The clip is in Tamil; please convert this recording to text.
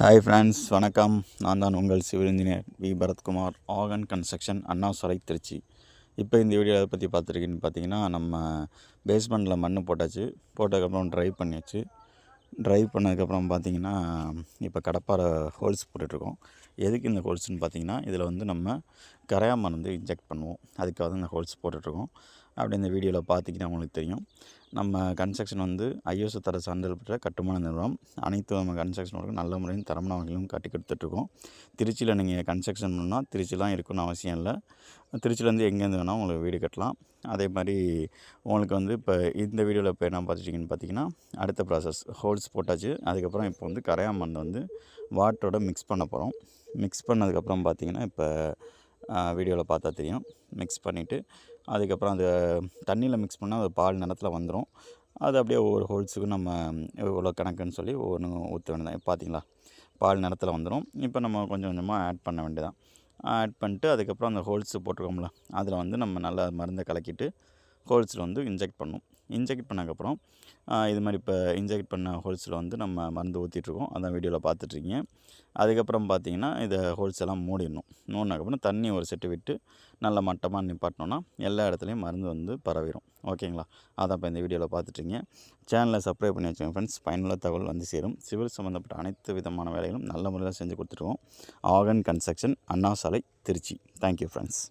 ஹாய் ஃப்ரெண்ட்ஸ், வணக்கம். நான் தான் உங்கள் civil engineer V Bharathkumar, Aagan construction, Anna Salai, Trichy. இப்போ இந்த வீடியோ எதை பற்றி பார்த்துருக்கீங்கன்னு பார்த்தீங்கன்னா, நம்ம பேஸ்மெண்ட்டில் மண் போட்டாச்சு. போட்டதுக்கப்புறம் ட்ரைவ் பண்ணியாச்சு. ட்ரைவ் பண்ணதுக்கப்புறம் பார்த்தீங்கன்னா, இப்போ கடப்பாரை ஹோல்ஸ் போட்டுட்ருக்கோம். எதுக்கு இந்த ஹோல்ஸ்னு பார்த்தீங்கன்னா, இதில் வந்து நம்ம கரையா மருந்து இன்ஜெக்ட் பண்ணுவோம். அதுக்காக தான் இந்த ஹோல்ஸ் போட்டுட்ருக்கோம். அப்படி இந்த வீடியோவில் பார்த்தீங்கன்னா உங்களுக்கு தெரியும். நம்ம கன்ஸ்ட்ரக்ஷன் வந்து ஐஎஸ்ஓ தர சான்றிதழ் பெற்ற கட்டுமான நிறுவனம். அனைத்து நம்ம கன்ஸ்ட்ரக்ஷன் ஒர்க்கும் நல்ல முறையில் தரமான வகையிலும் கட்டி கொடுத்துட்ருக்கோம். திருச்சியில் நீங்கள் கன்ஸ்ட்ரக்ஷன் பண்ணால் திருச்சிலாம் இருக்குன்னு அவசியம் இல்லை. திருச்சியிலேருந்து எங்கேருந்து வேணால் உங்களுக்கு வீடு கட்டலாம். அதே மாதிரி உங்களுக்கு வந்து இப்போ இந்த வீடியோவில் இப்போ என்ன பார்த்துட்டிங்கன்னு பார்த்தீங்கன்னா, அடுத்த ப்ராசஸ் ஹோல்ஸ் போட்டாச்சு. அதுக்கப்புறம் இப்போ வந்து கரையா மண்ணை வந்து வாட்டரோட மிக்ஸ் பண்ண போகிறோம். மிக்ஸ் பண்ணதுக்கப்புறம் பார்த்தீங்கன்னா, இப்போ வீடியோவில் பார்த்தா தெரியும். மிக்ஸ் பண்ணிவிட்டு அதுக்கப்புறம் அது தண்ணியில் மிக்ஸ் பண்ணால் அது பால் நிறத்தில் வந்துடும். அது அப்படியே ஒவ்வொரு ஹோல்ஸுக்கும் நம்ம இவ்வளோ கணக்குன்னு சொல்லி ஒவ்வொன்றும் ஊற்ற வேண்டியதான். பார்த்தீங்களா, பால் நிறத்தில் வந்துடும். இப்போ நம்ம கொஞ்சம் கொஞ்சமாக ஆட் பண்ண வேண்டியதான். ஆட் பண்ணிட்டு அதுக்கப்புறம் அந்த ஹோல்ஸு போட்டிருக்கோம்ல, அதில் வந்து நம்ம நல்லா மருந்தை கலக்கிட்டு ஹோல்ஸில் வந்து இன்ஜெக்ட் பண்ணணும். இன்ஜெக்ட் பண்ணதுக்கப்புறம் இது மாதிரி இப்போ இன்ஜெக்ட் பண்ண ஹோல்ஸில் வந்து நம்ம மருந்து ஊற்றிட்டுருக்கோம். அதான் வீடியோவில் பார்த்துட்ருக்கீங்க. அதுக்கப்புறம் பார்த்தீங்கன்னா, இதை ஹோல்ஸ் எல்லாம் மூடிடணும். மூடினதுக்கப்புறம் தண்ணி ஒரு செட்டு விட்டு நல்லா மட்டமாக நிப்பாட்டினோன்னா எல்லா இடத்துலையும் மருந்து வந்து பரவிடும். ஓகேங்களா? அதான் இப்போ இந்த வீடியோவில் பார்த்துட்ருக்கீங்க. சேனலை சப்ஸ்கிரைப் பண்ணி வச்சுக்கோங்க ஃப்ரெண்ட்ஸ். பயனுள்ள தகவல் வந்து சேரும். சிவில் சம்மந்தப்பட்ட அனைத்து விதமான வேலைகளும் நல்ல முறையில் செஞ்சு கொடுத்துருவோம். ஆகன் construction, Anna Salai, Trichy. Thank you friends.